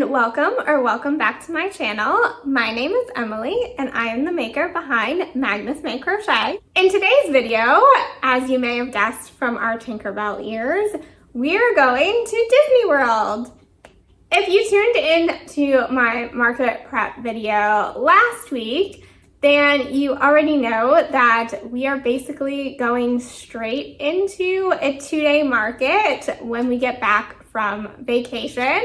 welcome or welcome back to my channel. My name is Emily and I am the maker behind Magnus May Crochet. In today's video, as you may have guessed from our Tinkerbell ears, we're going to Disney World. If you tuned in to my market prep video last week, then you already know that we are basically going straight into a 2-day market when we get back from vacation.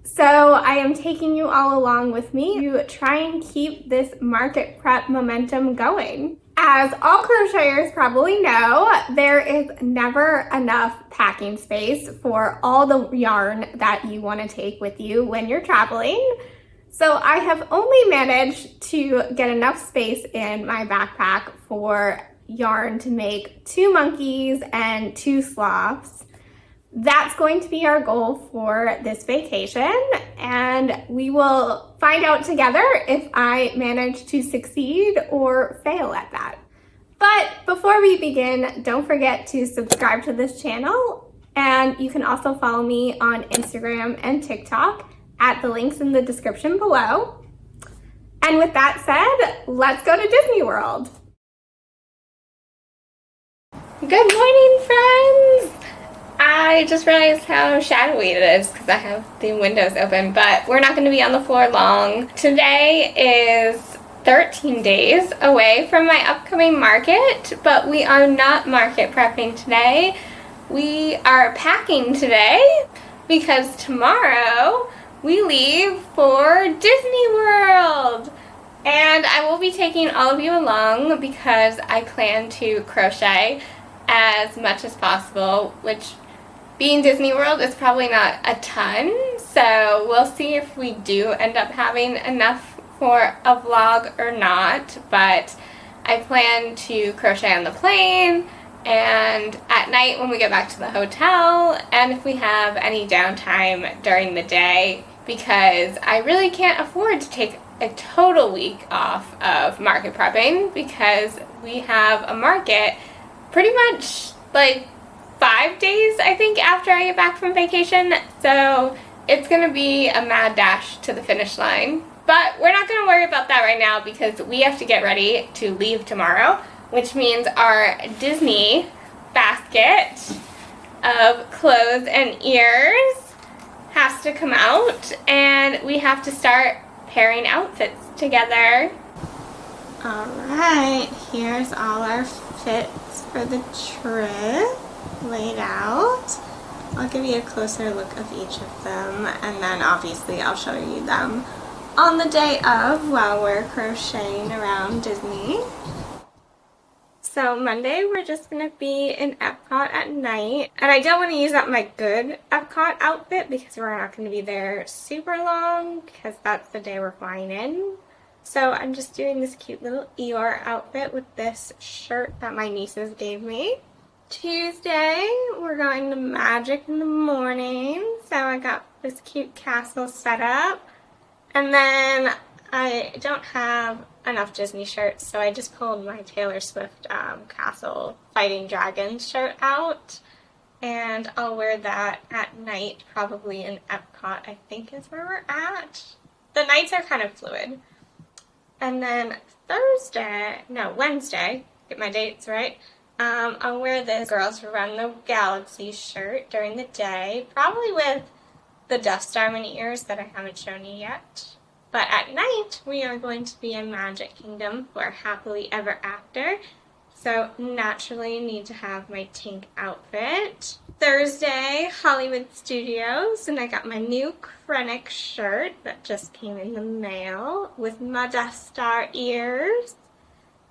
So I am taking you all along with me to try and keep this market prep momentum going. As all crocheters probably know, there is never enough packing space for all the yarn that you want to take with you when you're traveling. So I have only managed to get enough space in my backpack for yarn to make 2 monkeys and 2 sloths. That's going to be our goal for this vacation, and we will find out together if I manage to succeed or fail at that. But before we begin, don't forget to subscribe to this channel, and you can also follow me on Instagram and TikTok at the links in the description below. And with that said, let's go to Disney World. Good morning, friends! I just realized how shadowy it is because I have the windows open, but we're not going to be on the floor long. Today is 13 days away from my upcoming market, but we are not market prepping today. We are packing today because tomorrow we leave for Disney World. And I will be taking all of you along because I plan to crochet as much as possible, which being Disney World is probably not a ton, so we'll see if we do end up having enough for a vlog or not, but I plan to crochet on the plane and at night when we get back to the hotel, and if we have any downtime during the day, because I really can't afford to take a total week off of market prepping because we have a market pretty much like 5 days, I think, after I get back from vacation, so it's going to be a mad dash to the finish line. But we're not going to worry about that right now because we have to get ready to leave tomorrow, which means our Disney basket of clothes and ears has to come out, and we have to start pairing outfits together. Alright, here's all our fits for the trip laid out. I'll give you a closer look of each of them, and then obviously I'll show you them on the day of while we're crocheting around Disney. So Monday we're just going to be in Epcot at night, and I don't want to use up my good Epcot outfit because we're not going to be there super long because that's the day we're flying in. So I'm just doing this cute little Eeyore outfit with this shirt that my nieces gave me. Tuesday, we're going to Magic in the morning, so I got this cute castle set up, and then I don't have enough Disney shirts, so I just pulled my Taylor Swift Castle Fighting Dragons shirt out, and I'll wear that at night, probably in Epcot, I think is where we're at. The nights are kind of fluid. And then Wednesday, get my dates right, I'll wear this Girls Run the Galaxy shirt during the day, probably with the Death Star mini ears that I haven't shown you yet. But at night, we are going to be in Magic Kingdom for Happily Ever After, so naturally need to have my Tink outfit. Thursday, Hollywood Studios, and I got my new Krennic shirt that just came in the mail with my Death Star ears.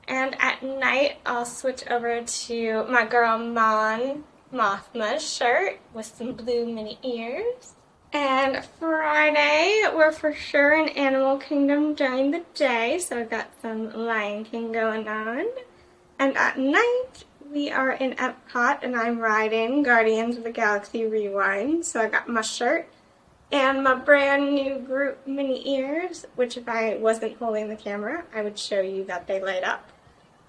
And at night, I'll switch over to my girl Mothma's shirt with some blue mini ears. And Friday, we're for sure in Animal Kingdom during the day, so I've got some Lion King going on. And at night, we are in Epcot, and I'm riding Guardians of the Galaxy Rewind, so I got my shirt and my brand new Groot mini ears, which if I wasn't holding the camera, I would show you that they light up.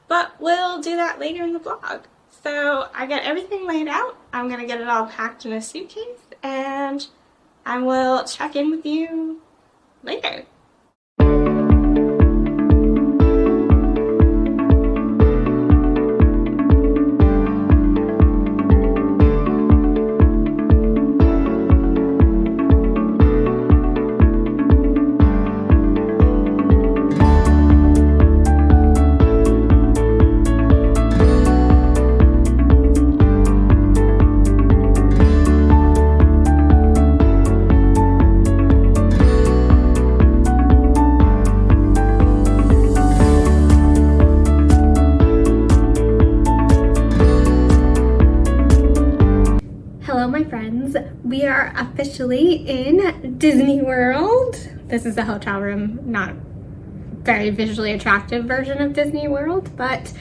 But we'll do that later in the vlog. So I got everything laid out. I'm going to get it all packed in a suitcase, and I will check in with you later. Hello, my friends. We are officially in Disney World. This is the hotel room, not very visually attractive version of Disney World, but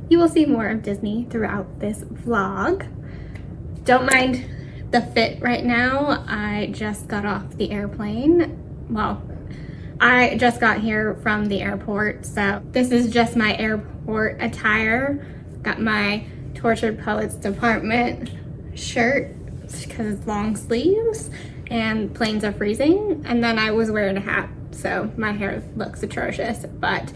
you will see more of Disney throughout this vlog. Don't mind the fit right now. I just got off the airplane. Well, I just got here from the airport, so this is just my airport attire. Got my Tortured Poets Department shirt because it's long sleeves and planes are freezing, and then I was wearing a hat, so my hair looks atrocious, but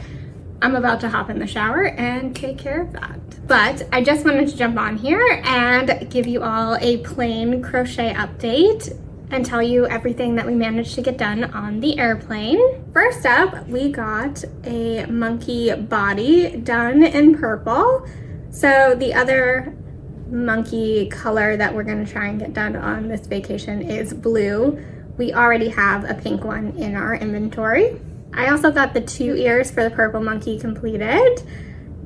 I'm about to hop in the shower and take care of that. But I just wanted to jump on here and give you all a plain crochet update and tell you everything that we managed to get done on the airplane. First up, we got a monkey body done in purple. So the other monkey color that we're going to try and get done on this vacation is blue. We already have a pink one in our inventory. I also got the 2 ears for the purple monkey completed,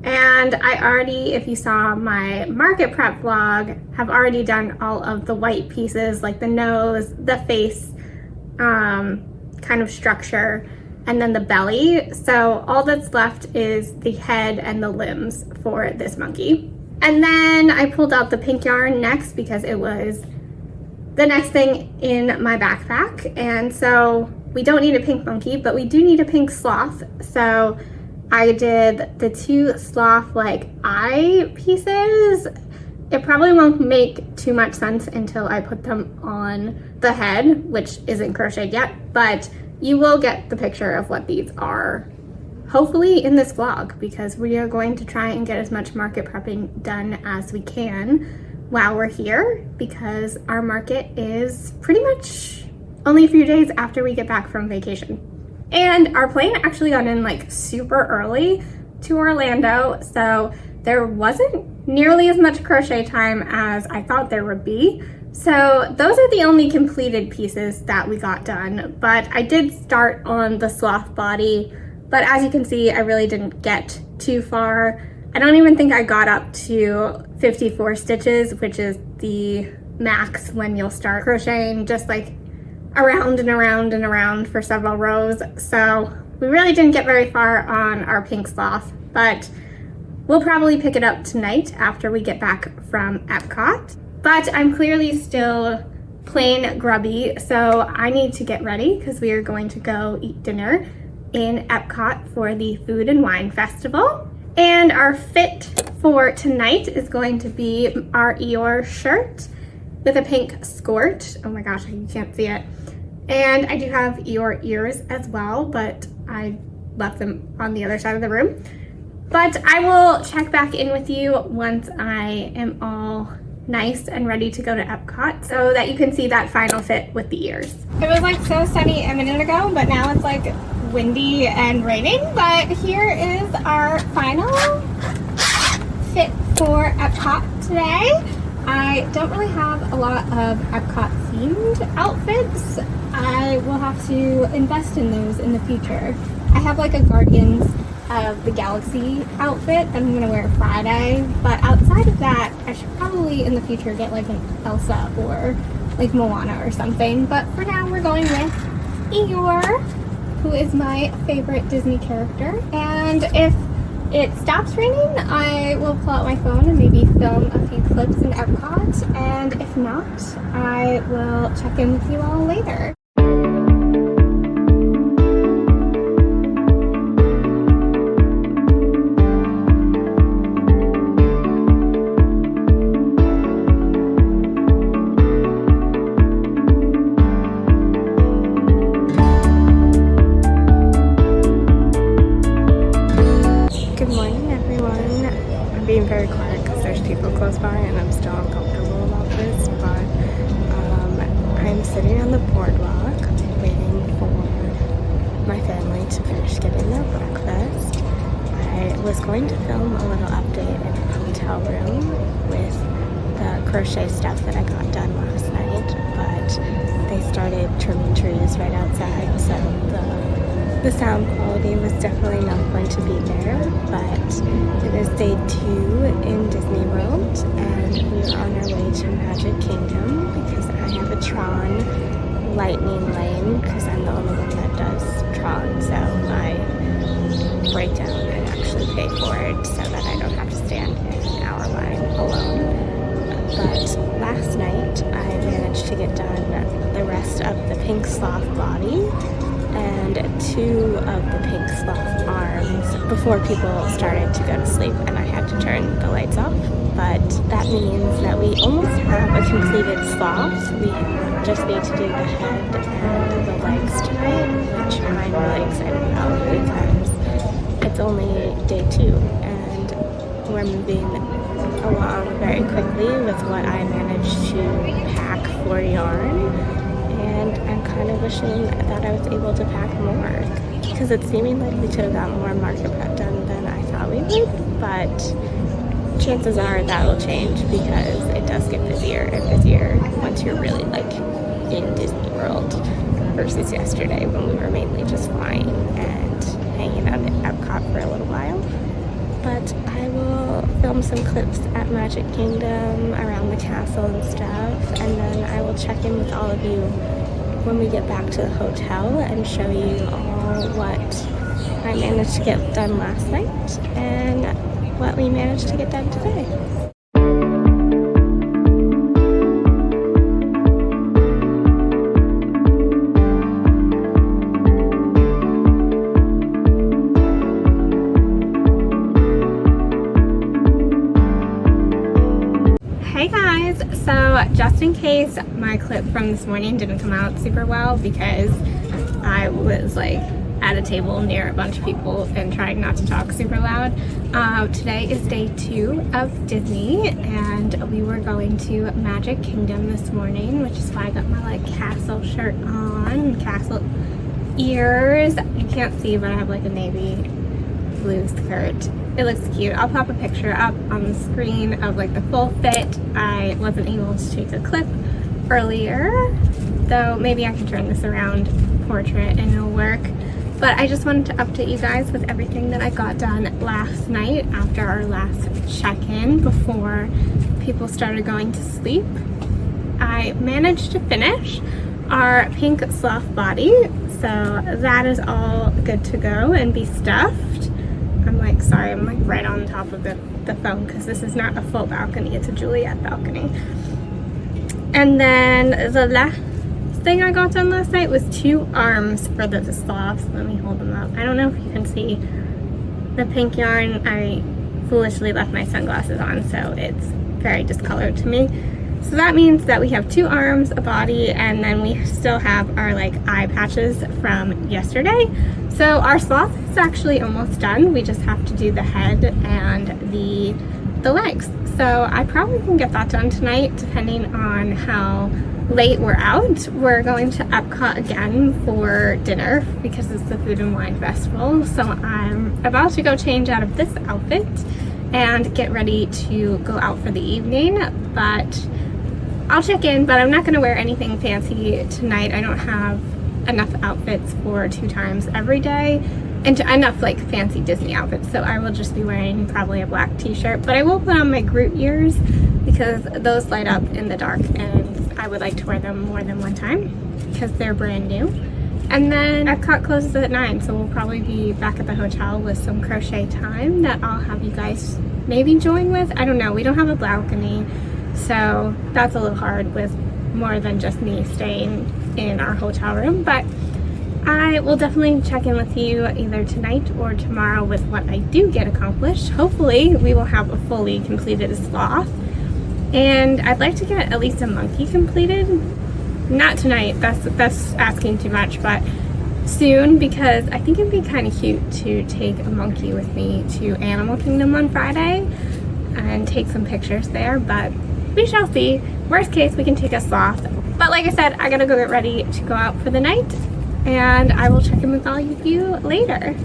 and I already, if you saw my market prep vlog, have already done all of the white pieces like the nose, the face kind of structure, and then the belly. So all that's left is the head and the limbs for this monkey. And then I pulled out the pink yarn next because it was the next thing in my backpack. And so we don't need a pink monkey, but we do need a pink sloth. So I did the 2 sloth like eye pieces. It probably won't make too much sense until I put them on the head, which isn't crocheted yet, but you will get the picture of what these are hopefully in this vlog, because we are going to try and get as much market prepping done as we can while we're here, because our market is pretty much only a few days after we get back from vacation. And our plane actually got in like super early to Orlando, so there wasn't nearly as much crochet time as I thought there would be. So those are the only completed pieces that we got done, but I did start on the sloth body. But as you can see, I really didn't get too far. I don't even think I got up to 54 stitches, which is the max when you'll start crocheting, just like around and around and around for several rows. So we really didn't get very far on our pink sloth, but we'll probably pick it up tonight after we get back from Epcot. But I'm clearly still plain grubby, so I need to get ready because we are going to go eat dinner in Epcot for the Food and Wine Festival. And our fit for tonight is going to be our Eeyore shirt with a pink skirt. Oh my gosh, you can't see it. And I do have Eeyore ears as well, but I left them on the other side of the room. But I will check back in with you once I am all nice and ready to go to Epcot so that you can see that final fit with the ears. It was like so sunny a minute ago, but now it's like windy and raining. But here is our final fit for Epcot today. I don't really have a lot of Epcot themed outfits. I will have to invest in those in the future. I have like a Guardians of the Galaxy outfit that I'm gonna wear Friday, but outside of that, I should probably in the future get like an Elsa or like Moana or something. But for now, we're going with Eeyore, who is my favorite Disney character. And if it stops raining, I will pull out my phone and maybe film a few clips in Epcot. And if not, I will check in with you all later. morning, everyone. I'm being very quiet because there's people close by and I'm still uncomfortable about this, but I'm sitting on the boardwalk waiting for my family to finish getting their breakfast. I was going to film a little update in the hotel room with the crochet stuff that I got done last night, but they started trimming trees right outside, so the sound quality was definitely not going to be there. But it is day 2 in Disney World, and we are on our way to Magic Kingdom because I have a Tron lightning lane because I'm the only one that does Tron, so I break down and actually pay for it so that I don't have to stand in an hour line alone. But last night I managed to get done the rest of the pink sloth body and 2 of the pink sloth arms before people started to go to sleep and I had to turn the lights off. But that means that we almost have a completed sloth. We just need to do the head and the legs tonight, which I'm really excited about because it's only day 2 and we're moving along very quickly with what I managed to pack for yarn. And I'm kind of wishing that I was able to pack more because it's seeming like we could have got more market prep done than I thought we would, but chances are that will change because it does get busier and busier once you're really like in Disney World versus yesterday when we were mainly just flying and hanging out at Epcot for a little while. But I will film some clips at Magic Kingdom around the castle and stuff, and then I will check in with all of you when we get back to the hotel and show you all what I managed to get done last night and what we managed to get done today. Hey guys, so just in case my clip from this morning didn't come out super well because I was like at a table near a bunch of people and trying not to talk super loud. Today is day 2 of Disney and we were going to Magic Kingdom this morning, which is why I got my like castle shirt on, castle ears. You can't see, but I have like a navy blue skirt. It looks cute. I'll pop a picture up on the screen of like the full fit. I wasn't able to take a clip earlier, though maybe I can turn this around portrait and it'll work. But I just wanted to update you guys with everything that I got done last night after our last check-in before people started going to sleep. I managed to finish our pink sloth body, so that is all good to go and be stuffed. I'm like, sorry, I'm like right on top of the phone because this is not a full balcony, it's a Juliet balcony. And then the last thing I got done last night was 2 arms for the sloths. Let me hold them up. I don't know if you can see the pink yarn. I foolishly left my sunglasses on, so it's very discolored to me. So that means that we have 2 arms, a body, and then we still have our like eye patches from yesterday. So our sloth is actually almost done. We just have to do the head and the legs. So I probably can get that done tonight depending on how late we're out. We're going to Epcot again for dinner because it's the Food and Wine Festival. So I'm about to go change out of this outfit and get ready to go out for the evening. But I'll check in, but I'm not going to wear anything fancy tonight. I don't have enough outfits for 2 times every day and enough like fancy Disney outfits, so I will just be wearing probably a black t-shirt, but I will put on my Groot ears because those light up in the dark and I would like to wear them more than one time because they're brand new. And then Epcot closes at 9, so we'll probably be back at the hotel with some crochet time that I'll have you guys maybe join with. I don't know, we don't have a balcony, so that's a little hard with more than just me staying in our hotel room, but I will definitely check in with you either tonight or tomorrow with what I do get accomplished. Hopefully we will have a fully completed sloth, and I'd like to get at least a monkey completed. Not tonight, that's asking too much, but soon, because I think it'd be kind of cute to take a monkey with me to Animal Kingdom on Friday and take some pictures there, but we shall see. Worst case, we can take a sloth. But like I said, I gotta go get ready to go out for the night, and I will check in with all of you later.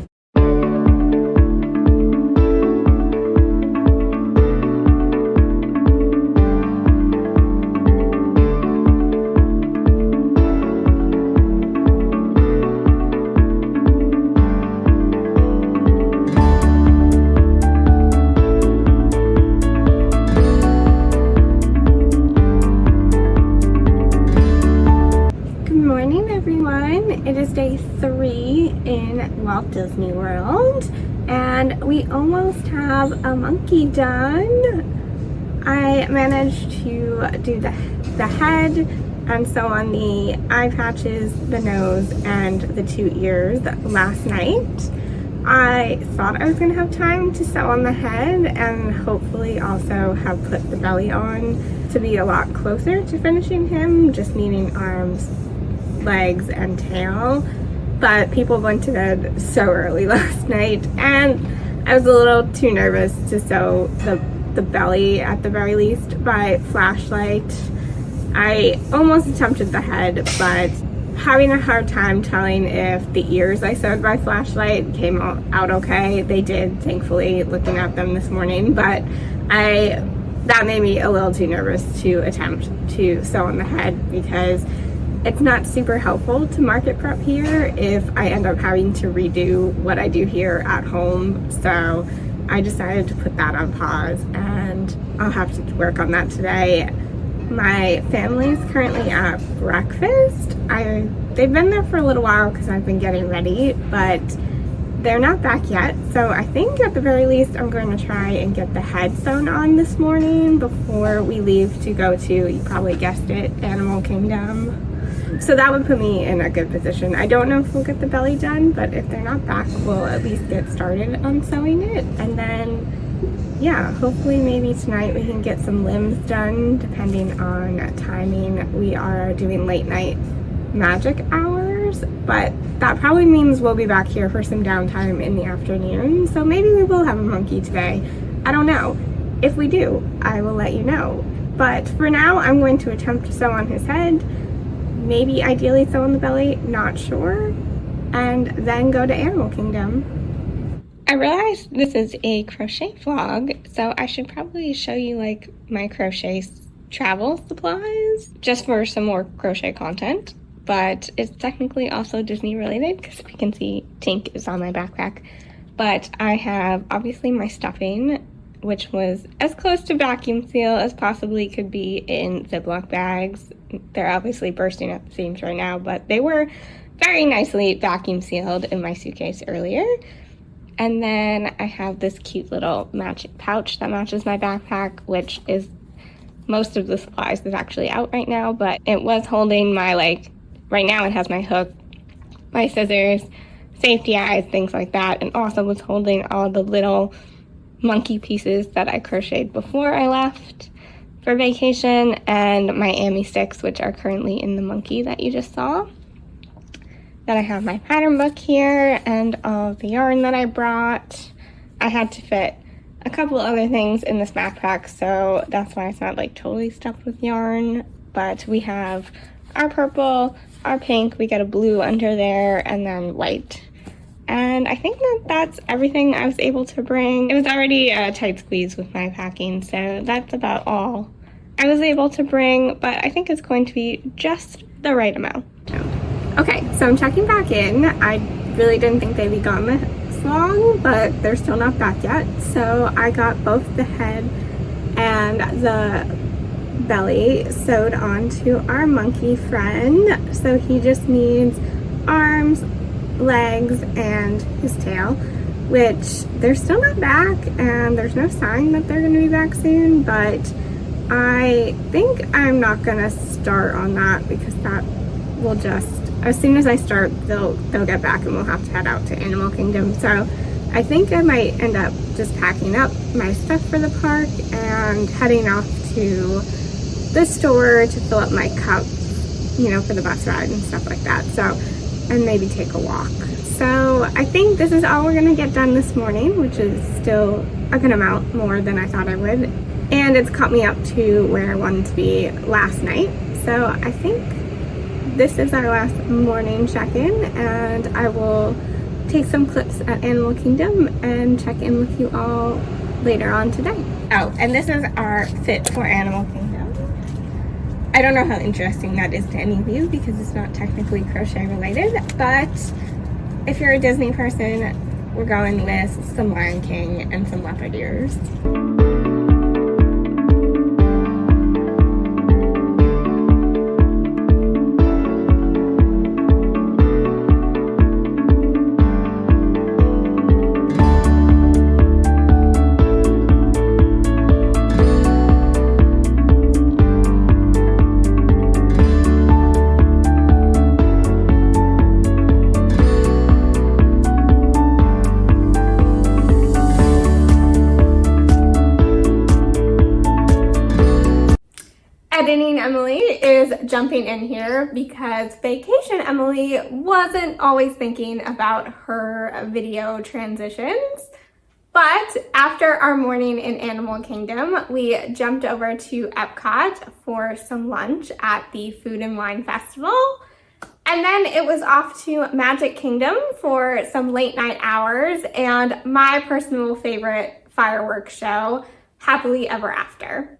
It is day 3 in Walt Disney World, and we almost have a monkey done. I managed to do the head and sew on the eye patches, the nose, and the 2 ears last night. I thought I was going to have time to sew on the head and hopefully also have put the belly on to be a lot closer to finishing him, just needing arms, legs, and tail, but people went to bed so early last night and I was a little too nervous to sew the belly at the very least by flashlight. I almost attempted the head, but having a hard time telling if the ears I sewed by flashlight came out okay. They did, thankfully, looking at them this morning, but that made me a little too nervous to attempt to sew on the head, because it's not super helpful to market prep here if I end up having to redo what I do here at home. So I decided to put that on pause, and I'll have to work on that today. My family's currently at breakfast. They've been there for a little while because I've been getting ready, but they're not back yet. So I think at the very least I'm going to try and get the head sewn on this morning before we leave to go to, you probably guessed it, Animal Kingdom. So that would put me in a good position. I don't know if we'll get the belly done, but if they're not back, we'll at least get started on sewing it. And then, yeah, hopefully maybe tonight we can get some limbs done, depending on timing. We are doing late night magic hours, but that probably means we'll be back here for some downtime in the afternoon. So maybe we will have a monkey today. I don't know. If we do, I will let you know. But for now, I'm going to attempt to sew on his head, maybe ideally sew on the belly, not sure, and then go to Animal Kingdom. I realized this is a crochet vlog, so I should probably show you like my crochet travel supplies, just for some more crochet content, but it's technically also Disney related, because if you can see, Tink is on my backpack. But I have obviously my stuffing, which was as close to vacuum seal as possibly could be in Ziploc bags. They're obviously bursting at the seams right now, but they were very nicely vacuum sealed in my suitcase earlier. And then I have this cute little matching pouch that matches my backpack, which is most of the supplies that's actually out right now, but it was holding my, right now it has my hook, my scissors, safety eyes, things like that, and also was holding all the little monkey pieces that I crocheted before I left for vacation, and my Amy sticks, which are currently in the monkey that you just saw. Then I have my pattern book here and all the yarn that I brought. I had to fit a couple other things in this backpack, so that's why it's not like totally stuffed with yarn. But we have our purple, our pink, we got a blue under there, and then white. And I think that's everything I was able to bring. It was already a tight squeeze with my packing, so that's about all I was able to bring, but I think it's going to be just the right amount. Okay, so I'm checking back in. I really didn't think they'd be gone this long, but they're still not back yet. So I got both the head and the belly sewed onto our monkey friend. So he just needs arms, legs, and his tail, which they're still not back, and there's no sign that they're going to be back soon, but I think I'm not going to start on that, because that will just, as soon as I start, they'll get back and we'll have to head out to Animal Kingdom. So I think I might end up just packing up my stuff for the park and heading off to the store to fill up my cup, you know, for the bus ride and stuff like that. So and maybe take a walk. So I think this is all we're gonna get done this morning, which is still a good amount more than I thought I would. And it's caught me up to where I wanted to be last night. So I think this is our last morning check-in, and I will take some clips at Animal Kingdom and check in with you all later on today. Oh, and this is our fit for Animal Kingdom. I don't know how interesting that is to any of you because it's not technically crochet related, but if you're a Disney person, we're going with some Lion King and some leopard ears. Editing Emily is jumping in here because Vacation Emily wasn't always thinking about her video transitions. But after our morning in Animal Kingdom, we jumped over to Epcot for some lunch at the Food and Wine Festival. And then it was off to Magic Kingdom for some late night hours and my personal favorite fireworks show, Happily Ever After.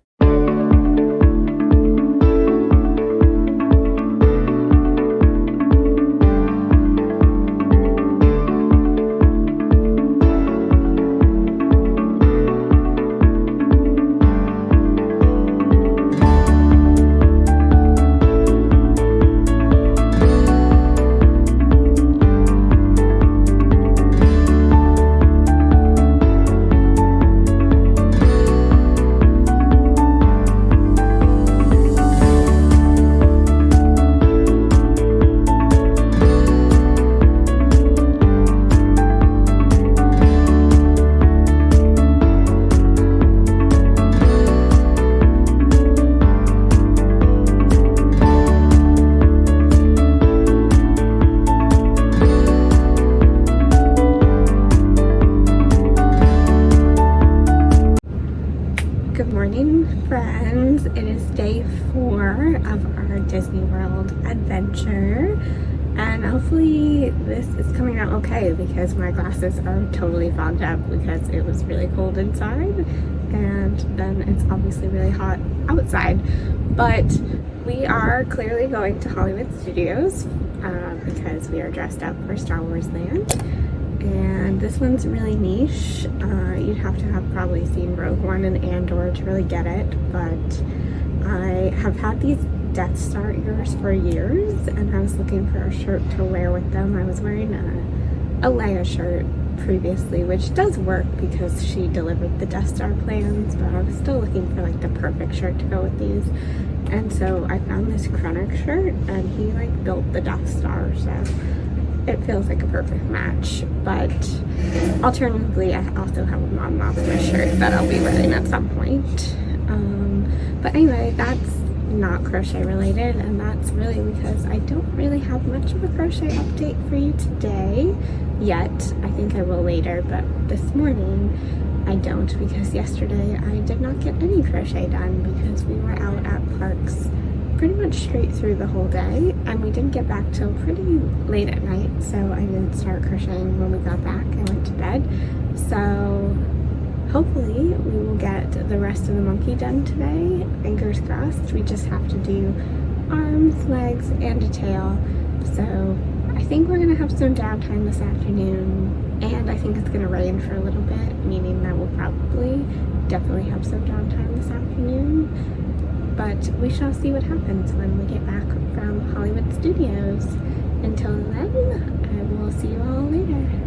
Friends, it is day 4 of our Disney World adventure, and hopefully this is coming out okay because my glasses are totally fogged up because it was really cold inside and then it's obviously really hot outside. But we are clearly going to Hollywood Studios because we are dressed up for Star Wars Land. And this one's really niche. You'd have to have probably seen Rogue One and Andor to really get it, but I have had these Death Star ears for years, and I was looking for a shirt to wear with them. I was wearing a Leia shirt previously, which does work because she delivered the Death Star plans, but I was still looking for like the perfect shirt to go with these. And so I found this Krennic shirt, and he like built the Death Star, so it feels like a perfect match. But alternatively, I also have a Mon Mothma shirt that I'll be wearing at some point. But anyway, that's not crochet related, and that's really because I don't really have much of a crochet update for you today yet. I think I will later, but this morning I don't, because yesterday I did not get any crochet done because we were out at parks pretty much straight through the whole day, and we didn't get back till pretty late at night, so I didn't start crocheting when we got back. I went to bed. So hopefully we will get the rest of the monkey done today. Fingers crossed. We just have to do arms, legs, and a tail. So I think we're gonna have some downtime this afternoon, and I think it's gonna rain for a little bit, meaning that we'll probably definitely have some downtime this afternoon. But we shall see what happens when we get back from Hollywood Studios. Until then, I will see you all later.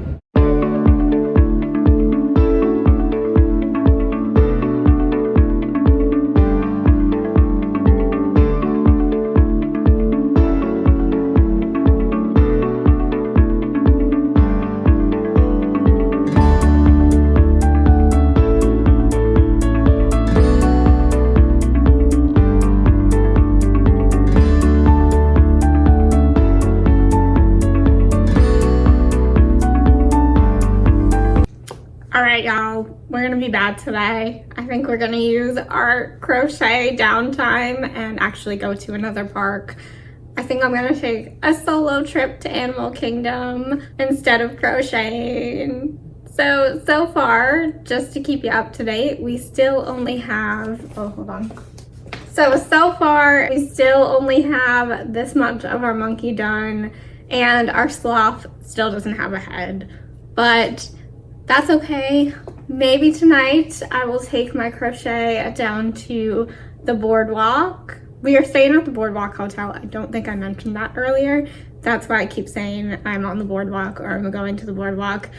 we're gonna be bad today. I think we're gonna use our crochet downtime and actually go to another park. I think I'm gonna take a solo trip to Animal Kingdom instead of crocheting. So far, just to keep you up to date, we still only have, oh, hold on. So far, we still only have this much of our monkey done, and our sloth still doesn't have a head, but that's okay. Maybe tonight I will take my crochet down to the boardwalk. We are staying at the Boardwalk Hotel. I don't think I mentioned that earlier. That's why I keep saying I'm on the boardwalk or I'm going to the boardwalk.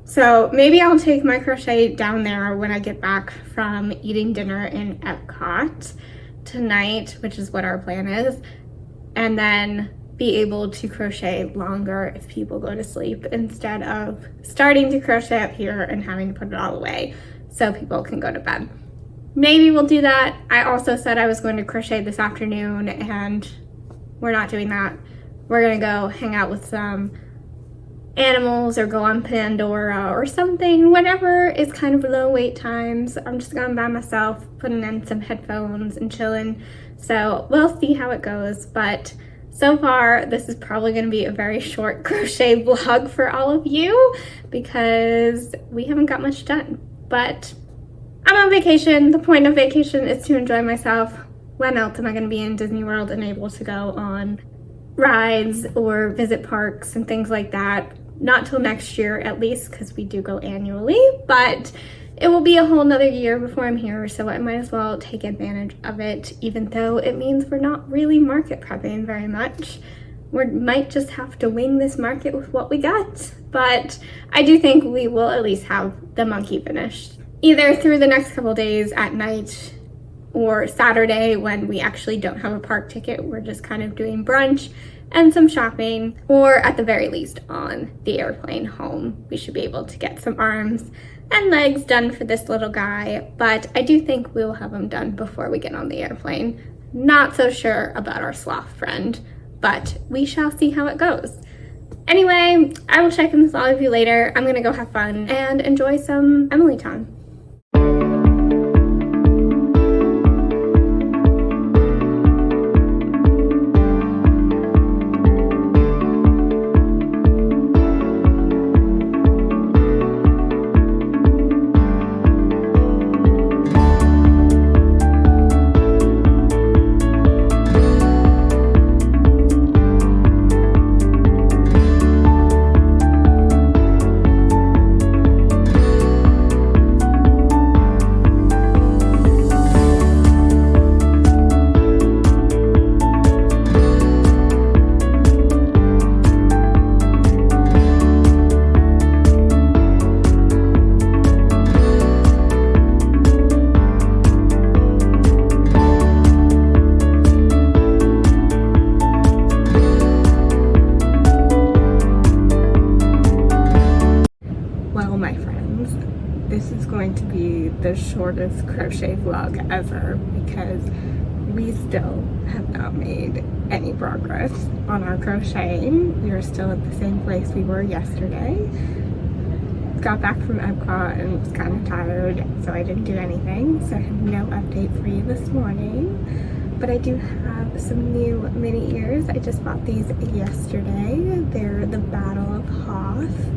So maybe I'll take my crochet down there when I get back from eating dinner in Epcot tonight, which is what our plan is, and then be able to crochet longer if people go to sleep instead of starting to crochet up here and having to put it all away so people can go to bed. Maybe we'll do that. I also said I was going to crochet this afternoon and we're not doing that. We're gonna go hang out with some animals or go on Pandora or something, whatever is kind of low wait times. I'm just going by myself, putting in some headphones and chilling. So we'll see how it goes, but so far, this is probably going to be a very short crochet vlog for all of you because we haven't got much done. But I'm on vacation. The point of vacation is to enjoy myself. When else am I going to be in Disney World and able to go on rides or visit parks and things like that? Not till next year at least, because we do go annually, but it will be a whole nother year before I'm here, so I might as well take advantage of it, even though it means we're not really market prepping very much. We might just have to wing this market with what we got, but I do think we will at least have the monkey finished. Either through the next couple days at night or Saturday when we actually don't have a park ticket, we're just kind of doing brunch and some shopping, or at the very least on the airplane home. We should be able to get some arms and legs done for this little guy, but I do think we will have them done before we get on the airplane. Not so sure about our sloth friend, but we shall see how it goes. Anyway, I will check in with all of you later. I'm gonna go have fun and enjoy some Emily time. Going to be the shortest crochet vlog ever because we still have not made any progress on our crocheting. We are still at the same place we were yesterday. Got back from Epcot and was kind of tired, so I didn't do anything, so I have no update for you this morning. But I do have some new mini ears. I just bought these yesterday. They're the Battle of Hoth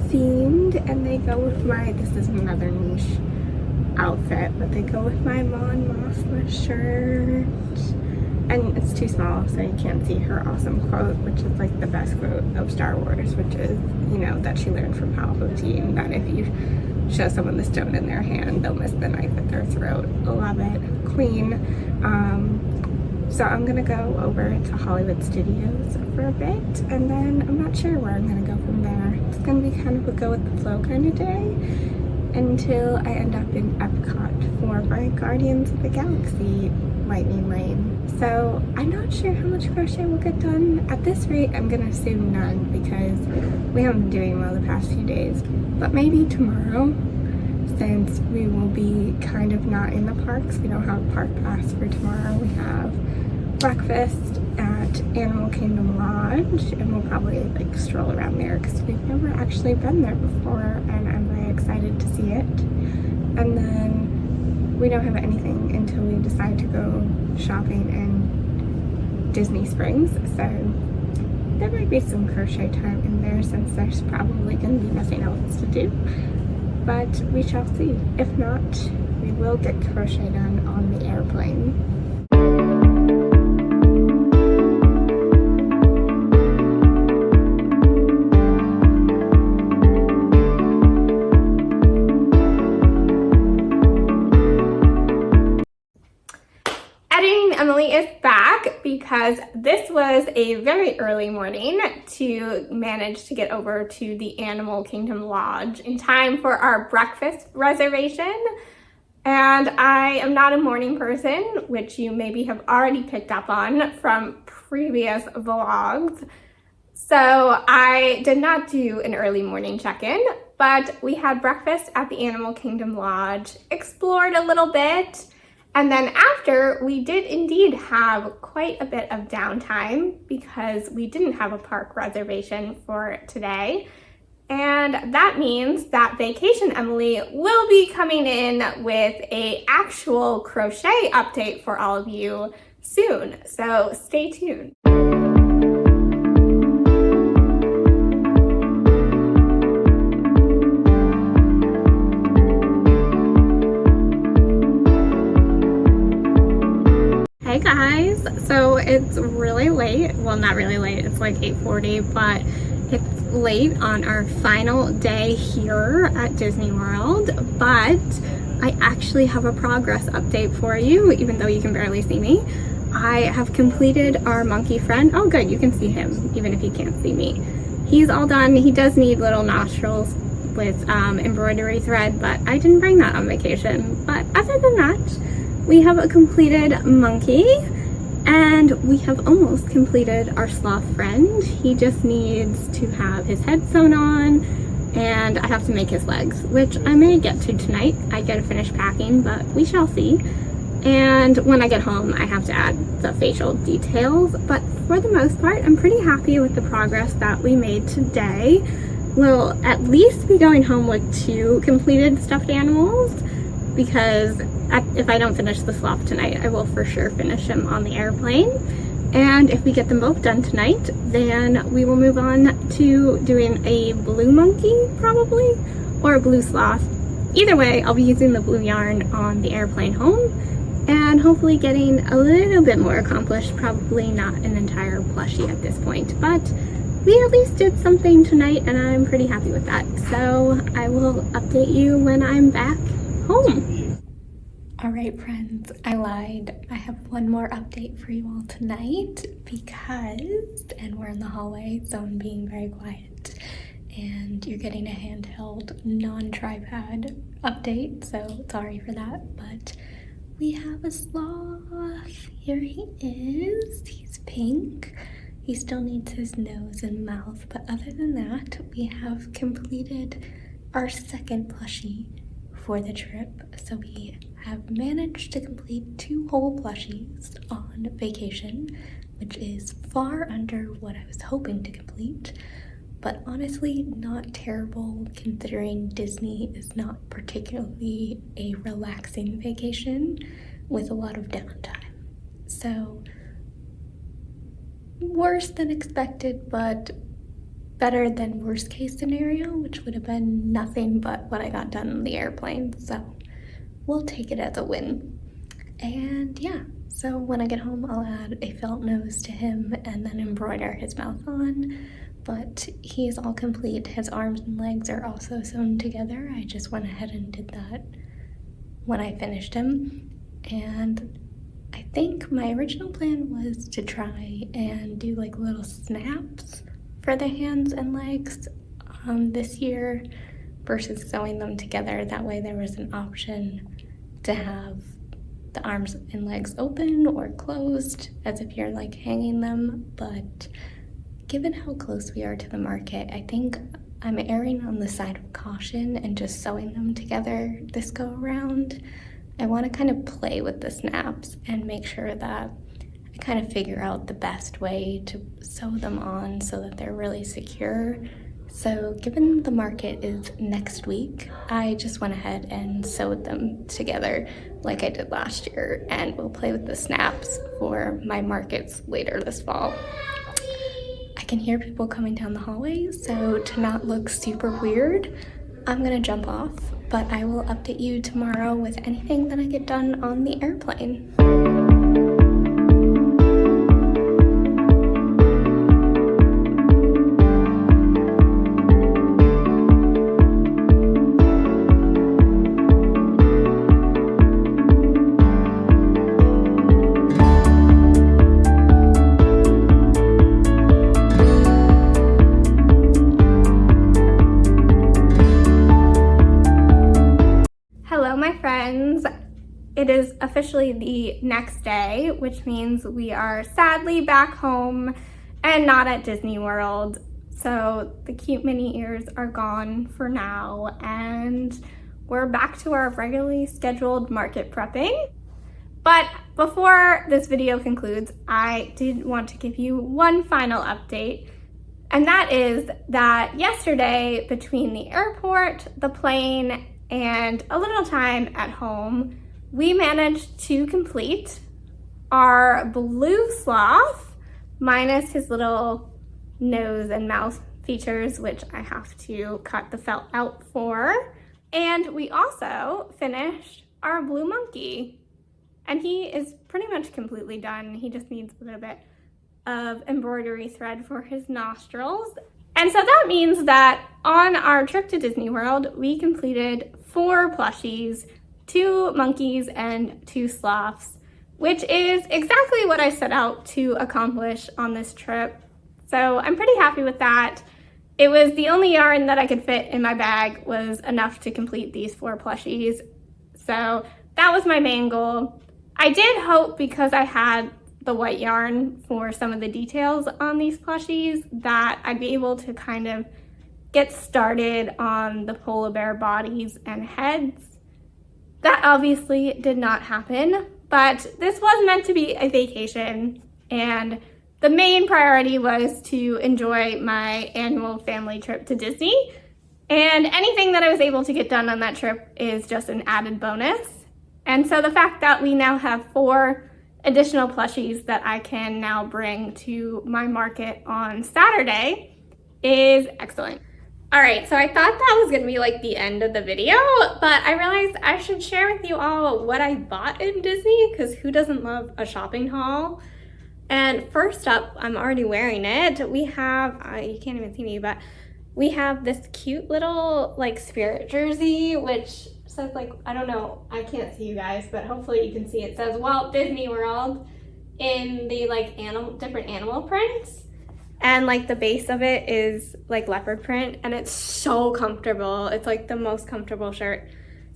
themed, and they go with my, this is another niche outfit, but they go with my Mon Mothma shirt, and it's too small so you can't see her awesome quote, which is like the best quote of Star Wars, which is, you know, that she learned from Palpatine, that if you show someone the stone in their hand, they'll miss the knife at their throat. Love it. Queen. So I'm gonna go over to Hollywood Studios for a bit, and then I'm not sure where I'm gonna go from there. It's gonna be kind of a go with the flow kind of day until I end up in Epcot for my Guardians of the Galaxy lightning lane. So I'm not sure how much crochet will get done. At this rate, I'm gonna assume none because we haven't been doing well the past few days, but maybe tomorrow, since we will be kind of not in the parks. We don't have a park pass for tomorrow. We have breakfast at Animal Kingdom Lodge, and we'll probably like stroll around there because we've never actually been there before, and I'm very excited to see it. And then we don't have anything until we decide to go shopping in Disney Springs, so there might be some crochet time in there since there's probably going to be nothing else to do, but we shall see. If not, we will get crochet done on the airplane. Emily is back because this was a very early morning to manage to get over to the Animal Kingdom Lodge in time for our breakfast reservation. And I am not a morning person, which you maybe have already picked up on from previous vlogs. So I did not do an early morning check-in, but we had breakfast at the Animal Kingdom Lodge, explored a little bit. And then after, we did indeed have quite a bit of downtime because we didn't have a park reservation for today. And that means that Vacation Emily will be coming in with an actual crochet update for all of you soon. So stay tuned. Hey guys, so it's really late. Well, not really late, it's like 8:40, but it's late on our final day here at Disney World. But I actually have a progress update for you, even though you can barely see me. I have completed our monkey friend. Oh good, you can see him, even if you can't see me. He's all done. He does need little nostrils with embroidery thread, but I didn't bring that on vacation. But other than that, we have a completed monkey, and we have almost completed our sloth friend. He just needs to have his head sewn on, and I have to make his legs, which I may get to tonight. I gotta finish packing, but we shall see. And when I get home, I have to add the facial details. But for the most part, I'm pretty happy with the progress that we made today. We'll at least be going home with 2 completed stuffed animals, because if I don't finish the sloth tonight, I will for sure finish him on the airplane. And if we get them both done tonight, then we will move on to doing a blue monkey, probably, or a blue sloth. Either way, I'll be using the blue yarn on the airplane home, and hopefully getting a little bit more accomplished. Probably not an entire plushie at this point, but we at least did something tonight, and I'm pretty happy with that. So I will update you when I'm back home. All right, friends, I lied. I have one more update for you all tonight because, and we're in the hallway, so I'm being very quiet, and you're getting a handheld, non-tripod update, so sorry for that, but we have a sloth. Here he is. He's pink. He still needs his nose and mouth, but other than that, we have completed our second plushie for the trip. So we have managed to complete 2 whole plushies on vacation, which is far under what I was hoping to complete, but honestly not terrible considering Disney is not particularly a relaxing vacation with a lot of downtime. So worse than expected, but better than worst case scenario, which would have been nothing but what I got done on the airplane. So we'll take it as a win. And yeah, so when I get home, I'll add a felt nose to him and then embroider his mouth on. But he is all complete. His arms and legs are also sewn together. I just went ahead and did that when I finished him. And I think my original plan was to try and do like little snaps for the hands and legs this year versus sewing them together. That way there was an option to have the arms and legs open or closed as if you're like hanging them. But given how close we are to the market, I think I'm erring on the side of caution and just sewing them together this go around. I want to kind of play with the snaps and make sure that I kind of figure out the best way to sew them on so that they're really secure So given the market is next week, I just went ahead and sewed them together like I did last year, and we'll play with the snaps for my markets later this fall. I can hear people coming down the hallway, so to not look super weird, I'm gonna jump off, but I will update you tomorrow with anything that I get done on the airplane. It is officially the next day, which means we are sadly back home and not at Disney World. So the cute mini ears are gone for now, and we're back to our regularly scheduled market prepping. But before this video concludes, I did want to give you one final update. And that is that yesterday, between the airport, the plane, and a little time at home, we managed to complete our blue sloth, minus his little nose and mouth features, which I have to cut the felt out for. And we also finished our blue monkey. And he is pretty much completely done. He just needs a little bit of embroidery thread for his nostrils. And so that means that on our trip to Disney World, we completed 4 plushies, 2 monkeys and 2 sloths, which is exactly what I set out to accomplish on this trip. So I'm pretty happy with that. It was the only yarn that I could fit in my bag was enough to complete these 4 plushies. So that was my main goal. I did hope, because I had the white yarn for some of the details on these plushies, that I'd be able to kind of get started on the polar bear bodies and heads. That obviously did not happen, but this was meant to be a vacation, and the main priority was to enjoy my annual family trip to Disney, and anything that I was able to get done on that trip is just an added bonus. And so the fact that we now have 4 additional plushies that I can now bring to my market on Saturday is excellent. All right, so I thought that was gonna be like the end of the video, but I realized I should share with you all what I bought in Disney, because who doesn't love a shopping haul? And first up, I'm already wearing it. We have, you can't even see me, but we have this cute little like spirit jersey, which says like, I don't know, I can't see you guys, but hopefully you can see it. It says Walt Disney World in the like different animal prints. And like the base of it is like leopard print, and it's so comfortable. It's like the most comfortable shirt.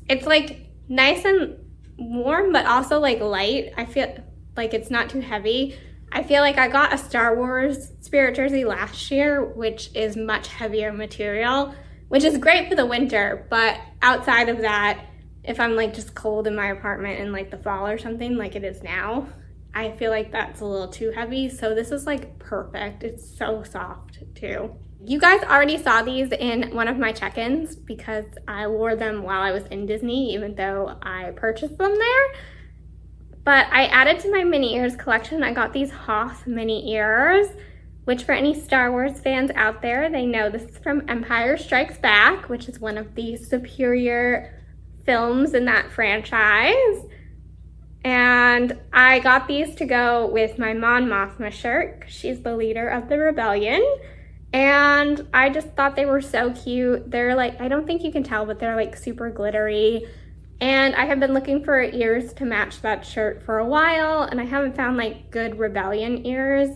It's like nice and warm, but also like light. I feel like it's not too heavy. I feel like I got a Star Wars spirit jersey last year, which is much heavier material, which is great for the winter. But outside of that, if I'm like just cold in my apartment in like the fall or something like it is now, I feel like that's a little too heavy. So this is like perfect. It's so soft too. You guys already saw these in one of my check-ins because I wore them while I was in Disney, even though I purchased them there. But I added to my mini ears collection, I got these Hoth mini ears, which for any Star Wars fans out there, they know this is from Empire Strikes Back, which is one of the superior films in that franchise. And I got these to go with my Mon Mothma shirt, 'cause she's the leader of the rebellion. And I just thought they were so cute. They're like, I don't think you can tell, but they're like super glittery. And I have been looking for ears to match that shirt for a while, and I haven't found like good rebellion ears.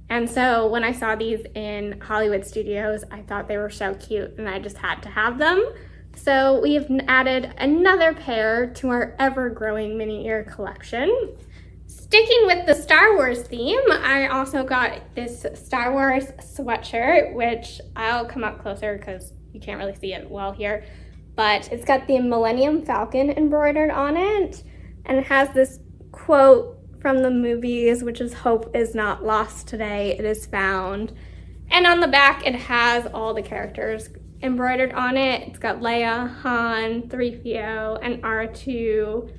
And so when I saw these in Hollywood Studios, I thought they were so cute and I just had to have them. So we've added another pair to our ever-growing mini ear collection. Sticking with the Star Wars theme, I also got this Star Wars sweatshirt, which I'll come up closer because you can't really see it well here. But it's got the Millennium Falcon embroidered on it, and it has this quote from the movies, which is "Hope is not lost today, it is found." And on the back, it has all the characters embroidered on it. It's got Leia, Han, 3PO, and R2.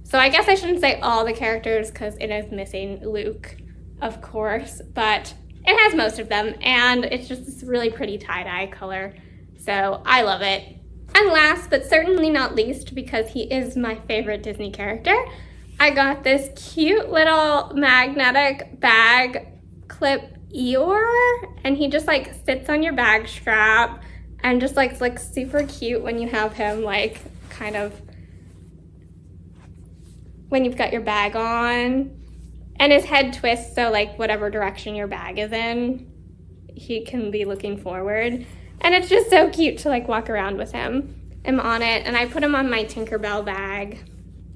So I guess I shouldn't say all the characters because it is missing Luke, of course, but it has most of them, and it's just this really pretty tie-dye color. So I love it. And last but certainly not least, because he is my favorite Disney character, I got this cute little magnetic bag clip Eeyore, and he just like sits on your bag strap and just like looks super cute when you have him like kind of when you've got your bag on. And his head twists so like whatever direction your bag is in, he can be looking forward. And it's just so cute to like walk around with him. I'm on it, and I put him on my Tinkerbell bag.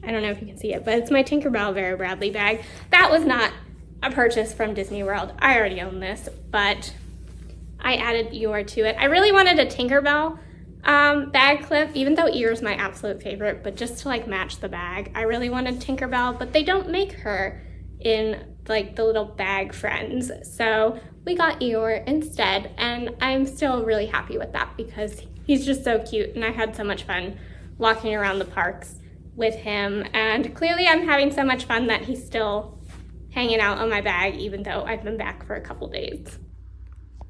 I don't know if you can see it, but it's my Tinkerbell Vera Bradley bag. That was not a purchase from Disney World. I already own this, but I added Eeyore to it. I really wanted a Tinkerbell bag clip, even though Eeyore's my absolute favorite, but just to like match the bag. I really wanted Tinkerbell, but they don't make her in like the little bag friends. So we got Eeyore instead, and I'm still really happy with that because he's just so cute, and I had so much fun walking around the parks with him, and clearly I'm having so much fun that he's still hanging out on my bag even though I've been back for a couple days.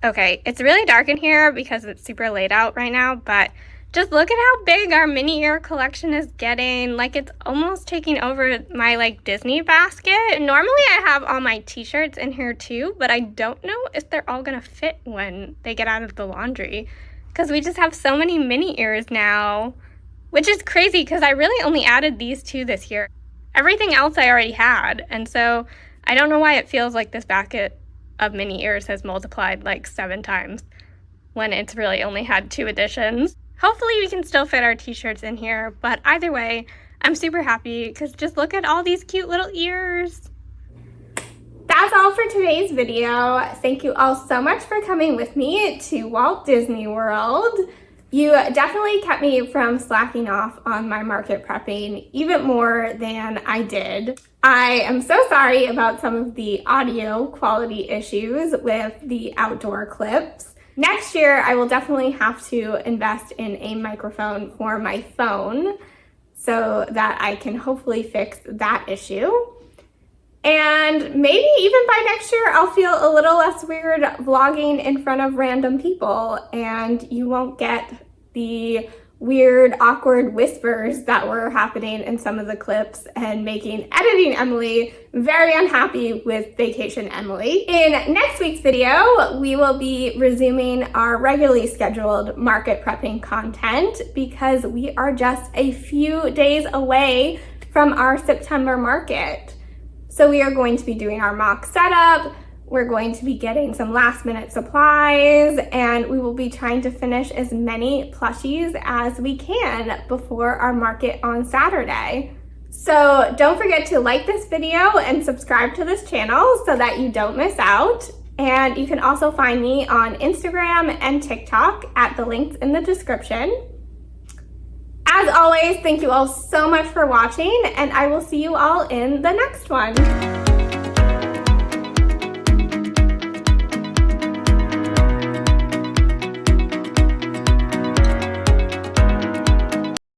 Okay, it's really dark in here because it's super late out right now, but just look at how big our mini ear collection is getting. Like, it's almost taking over my like Disney basket. Normally I have all my t-shirts in here too, but I don't know if they're all gonna fit when they get out of the laundry because we just have so many mini ears now, which is crazy because I really only added these two this year. Everything else I already had, and so I don't know why it feels like this basket of mini ears has multiplied like 7 times when it's really only had 2 additions. Hopefully we can still fit our t-shirts in here, but either way, I'm super happy because just look at all these cute little ears. That's all for today's video. Thank you all so much for coming with me to Walt Disney World. You definitely kept me from slacking off on my market prepping even more than I did. I am so sorry about some of the audio quality issues with the outdoor clips. Next year, I will definitely have to invest in a microphone for my phone so that I can hopefully fix that issue. And maybe even by next year, I'll feel a little less weird vlogging in front of random people, and you won't get the weird, awkward whispers that were happening in some of the clips and making Editing Emily very unhappy with Vacation Emily. In next week's video, we will be resuming our regularly scheduled market prepping content because we are just a few days away from our September market. So we are going to be doing our mock setup, we're going to be getting some last minute supplies, and we will be trying to finish as many plushies as we can before our market on Saturday. So don't forget to like this video and subscribe to this channel so that you don't miss out. And you can also find me on Instagram and TikTok at the links in the description. As always, thank you all so much for watching, and I will see you all in the next one.